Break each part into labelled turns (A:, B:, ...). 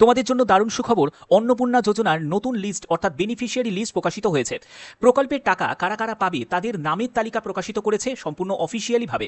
A: তোমাদের জন্য দারুণ সুখবর, অন্নপূর্ণা যোজনার নতুন লিস্ট অর্থাৎ বেনিফিশিয়ারি লিস্ট প্রকাশিত হয়েছে। প্রকল্পের টাকা কারা কারা পাবে তাদের নামের তালিকা প্রকাশিত করেছে সম্পূর্ণ অফিসিয়ালিভাবে।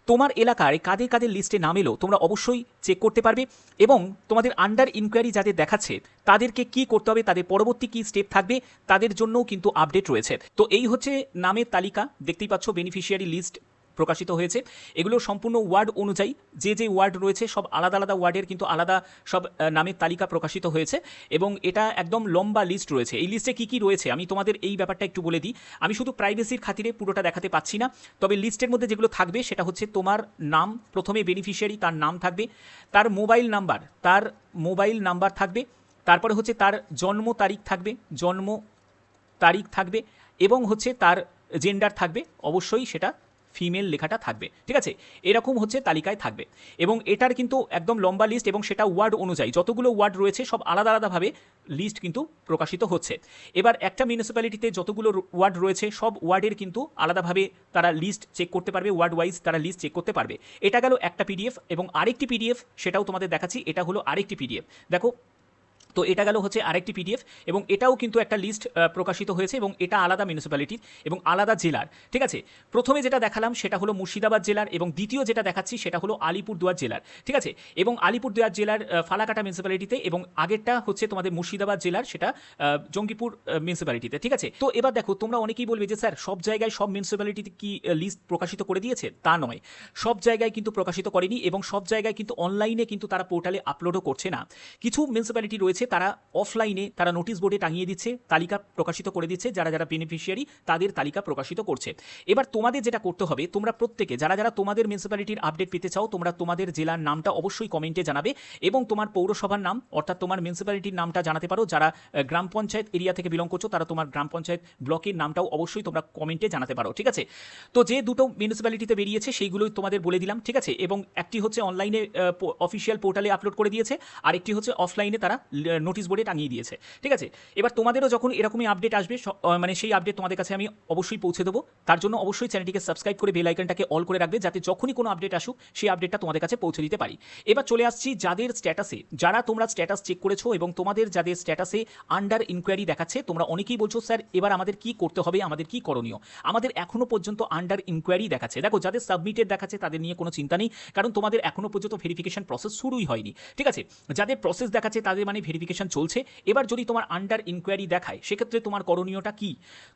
A: তোমার এলাকায় কাদের কাদের লিস্টে নাম এলো তোমরা অবশ্যই চেক করতে পারবে, এবং তোমাদের আন্ডার ইনকোয়ারি যাদের দেখাচ্ছে তাদেরকে কি করতে হবে, তাদের পরবর্তী কি স্টেপ থাকবে তাদের জন্যও কিন্তু আপডেট রয়েছে। তো এই হচ্ছে নামের তালিকা, দেখতেই পাচ্ছ বেনিফিশিয়ারি লিস্ট প্রকাশিত হয়েছে। এগুলো সম্পূর্ণ ওয়ার্ড অনুযায়ী, যে ওয়ার্ড রয়েছে সব আলাদা আলাদা ওয়ার্ডের কিন্তু আলাদা সব নামের তালিকা প্রকাশিত হয়েছে, এবং এটা একদম লম্বা লিস্ট রয়েছে। এই লিস্টে কী কী রয়েছে আমি তোমাদের এই ব্যাপারটা একটু বলে দিই। আমি শুধু প্রাইভেসির খাতিরে পুরোটা দেখাতে পাচ্ছি না, তবে লিস্টের মধ্যে যেগুলো থাকবে সেটা হচ্ছে তোমার নাম, প্রথমে বেনিফিশিয়ারি তার নাম থাকবে, তার মোবাইল নাম্বার থাকবে, তারপরে হচ্ছে তার জন্ম তারিখ থাকবে, এবং হচ্ছে তার জেন্ডার থাকবে, অবশ্যই সেটা ফিমেল লেখাটা থাকবে, ঠিক আছে। এরকম হচ্ছে তালিকায় থাকবে, এবং এটার কিন্তু একদম লম্বা লিস্ট, এবং সেটা ওয়ার্ড অনুযায়ী যতগুলো ওয়ার্ড রয়েছে সব আলাদা আলাদাভাবে লিস্ট কিন্তু প্রকাশিত হচ্ছে। এবার একটা মিউনিসিপ্যালিটিতে যতগুলো ওয়ার্ড রয়েছে সব ওয়ার্ডের কিন্তু আলাদাভাবে তারা লিস্ট চেক করতে পারবে, ওয়ার্ড ওয়াইজ তারা লিস্ট চেক করতে পারবে। এটা গেল একটা পিডিএফ, এবং আরেকটি পিডিএফ সেটাও তোমাদের দেখাচ্ছি। এটা হলো আরেকটি পিডিএফ, দেখো। তো এটা গেল হচ্ছে আরেকটি পিডিএফ, এবং এটাও কিন্তু একটা লিস্ট প্রকাশিত হয়েছে, এবং এটা আলাদা মিউনিসিপ্যালিটির এবং আলাদা জেলার, ঠিক আছে। প্রথমে যেটা দেখালাম সেটা হলো মুর্শিদাবাদ জেলার, এবং দ্বিতীয় যেটা দেখাচ্ছি সেটা হলো আলিপুরদুয়ার জেলার, ঠিক আছে। এবং আলিপুরদুয়ার জেলার ফালাকাটা মিউনিসিপ্যালিটিতে, এবং আগেরটা হচ্ছে তোমাদের মুর্শিদাবাদ জেলার, সেটা জঙ্গিপুর মিউনিসিপ্যালিটিতে, ঠিক আছে। তো এবার দেখো, তোমরা অনেকেই বলবে যে স্যার সব জায়গায় সব মিউনিসিপ্যালিটিতে কি লিস্ট প্রকাশিত করে দিয়েছে? তা নয়, সব জায়গায় কিন্তু প্রকাশিত করেনি, এবং সব জায়গায় কিন্তু অনলাইনে কিন্তু তারা পোর্টালে আপলোডও করছে না। কিছু মিউনিসিপ্যালিটি রয়েছে তারা অফলাইনে তারা নোটিশ বোর্ডে টাঙিয়ে দিচ্ছে, তালিকা প্রকাশিত করে দিচ্ছে, যারা যারা বেনিফিশিয়ারি তাদের তালিকা প্রকাশিত করছে। এবার তোমাদের যেটা করতে হবে, তোমরা প্রত্যেকে যারা যারা তোমাদের মিউনিসিপ্যালিটির আপডেট পেতে চাও, তোমরা তোমাদের জেলার নামটা অবশ্যই কমেন্টে জানাবে, এবং তোমার পৌরসভার নাম অর্থাৎ তোমার মিউনিসিপ্যালিটির নামটা জানাতে পারো। যারা গ্রাম পঞ্চায়েত এরিয়া থেকে বিলং করছো তারা তোমার গ্রাম পঞ্চায়েত ব্লকের নামটাও অবশ্যই তোমরা কমেন্টে জানাতে পারো, ঠিক আছে। তো যে দুটো মিউনিসিপ্যালিটিতে বেরিয়েছে সেইগুলোই তোমাদের বলে দিলাম, ঠিক আছে। এবং একটি হচ্ছে অনলাইনে অফিসিয়াল পোর্টালে আপলোড করে দিয়েছে, আর একটি হচ্ছে অফলাইনে তারা নোটিশ বোর্ডে টাঙিয়ে দিয়েছে, ঠিক আছে। এবার তোমাদেরও যখন এরকমই আপডেট আসবে, মানে সেই আপডেট তোমাদের কাছে আমি অবশ্যই পৌঁছে দেবো। তার জন্য অবশ্যই চ্যানেলটিকে সাবস্ক্রাইব করে বেল আইকনটাকে অল করে রাখবে, যাতে যখনই কোনো আপডেট আসুক সেই আপডেটটা তোমাদের কাছে পৌঁছে দিতে পারি। এবার চলে আসছি যাদের স্ট্যাটাসে, যারা তোমরা স্ট্যাটাস চেক করেছো, এবং তোমাদের যাদের স্ট্যাটাসে আন্ডার ইনকোয়ারি দেখাচ্ছে, তোমরা অনেকেই বলছো স্যার এবার আমাদের কি করতে হবে, আমাদের কি করণীয়। আমাদের এখনো পর্যন্ত আন্ডার ইনকোয়ারি দেখাচ্ছে। দেখো, যাদের সাবমিটেড দেখাচ্ছে তাদের নিয়ে কোনো চিন্তা নেই, কারণ তোমাদের এখনো পর্যন্ত ভেরিফিকেশন প্রসেস শুরুই হয়নি, ঠিক আছে। যাদের প্রসেস দেখাচ্ছে তাদের মানে ভেরিফিকেশন চলছে। এবার যদি তোমার আন্ডার ইনকোয়ারি দেখায় সেক্ষেত্রে তোমার করণীয়টা কি?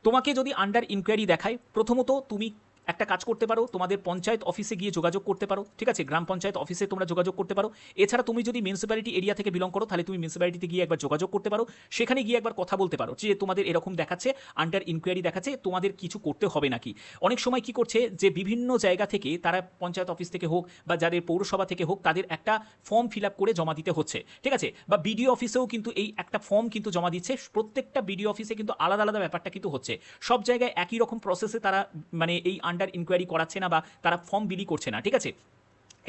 A: তোমাকে যদি আন্ডার ইনকোয়ারি দেখায়, প্রথমত তুমি একটা কাজ করতে পারো, তোমাদের পঞ্চায়েত অফিসে গিয়ে যোগাযোগ করতে পারো, ঠিক আছে। গ্রাম পঞ্চায়েত অফিসে তোমরা যোগাযোগ করতে পারো। এছাড়া তুমি যদি মিউনিসিপ্যালিটি এরিয়া থেকে বিলং করো তাহলে তুমি মিউনিসিপ্যালিটিতে গিয়ে একবার যোগাযোগ করতে পারো, সেখানে গিয়ে একবার কথা বলতে পারো যে তোমাদের এরকম দেখাচ্ছে, আন্ডার ইনকোয়ারি দেখাচ্ছে, তোমাদের কিছু করতে হবে নাকি। অনেক সময় কি করছে যে বিভিন্ন জায়গা থেকে তারা পঞ্চায়েত অফিস থেকে হোক বা যাদের পৌরসভা থেকে হোক, তাদের একটা ফর্ম ফিল আপ করে জমা দিতে হচ্ছে, ঠিক আছে। বা বিডিও অফিসেও কিন্তু এই একটা ফর্ম কিন্তু জমা দিচ্ছে, প্রত্যেকটা বিডিও অফিসে কিন্তু আলাদা আলাদা ব্যাপারটা কিন্তু হচ্ছে। সব জায়গায় একই রকম প্রসেসে তারা মানে এই আন্ডার ইনকোয়ারি করাচ্ছে না, বা তারা ফর্ম বিলি করছে না, ঠিক আছে।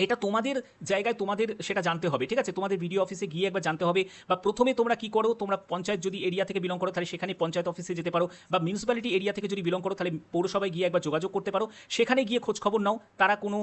A: এটা তোমাদের জায়গায় তোমাদের সেটা জানতে হবে, ঠিক আছে। তোমাদের বিডিও অফিসে গিয়ে একবার জানতে হবে, বা প্রথমে তোমরা কি করো, তোমরা পঞ্চায়েত যদি এরিয়া থেকে বিলং করো তাহলে সেখানে পঞ্চায়েত অফিসে যেতে পারো, বা মিউনিসিপ্যালিটি এরিয়া থেকে যদি বিলং করো তাহলে পৌরসভায় গিয়ে একবার যোগাযোগ করতে পারো, সেখানে গিয়ে খোঁজ খবর নাও তারা কোনো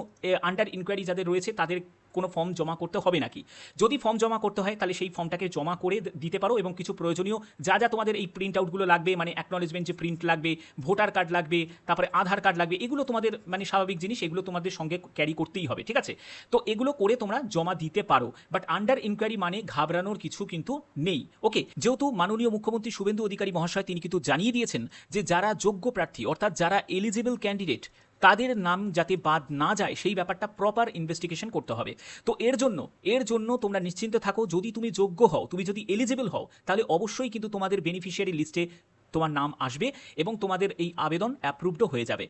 A: আন্ডার ইনকোয়ারি যাদের রয়েছে তাদের কোনো ফর্ম জমা করতে হবে নাকি। যদি ফর্ম জমা করতে হয় তাহলে সেই ফর্মটাকে জমা করে দিতে পারো, এবং কিছু প্রয়োজনীয় যা যা তোমাদের এই প্রিন্ট আউটগুলো লাগবে, মানে অ্যাকনলেজমেন্ট যে প্রিন্ট লাগবে, ভোটার কার্ড লাগবে, তারপরে আধার কার্ড লাগবে, এগুলো তোমাদের মানে স্বাভাবিক জিনিস, এগুলো তোমাদের সঙ্গে ক্যারি করতেই হবে, ঠিক আছে। তো এগুলো করে তোমরা জমা দিতে পারো, বাট আন্ডার ইনকোয়ারি মানে ঘাবড়ানোর কিছু কিন্তু নেই, ওকে। যেহেতু মাননীয় মুখ্যমন্ত্রী শুভেন্দু অধিকারী মহাশয় তিনি কিন্তু জানিয়ে দিয়েছেন যে যারা যোগ্য প্রার্থী অর্থাৎ যারা এলিজিবল ক্যান্ডিডেট তাদের নাম যাতে বাদ না যায় সেই ব্যাপারটা প্রপার ইনভেস্টিগেশন করতে হবে। তো এর জন্য তোমরা নিশ্চিন্তে থাকো, যদি তুমি যোগ্য হও, তুমি যদি এলিজিবল হও, তাহলে অবশ্যই কিন্তু তোমাদের বেনিফিশিয়ারি লিস্টে তোমার নাম আসবে, এবং তোমাদের এই আবেদন অ্যাপ্রুভডও হয়ে যাবে।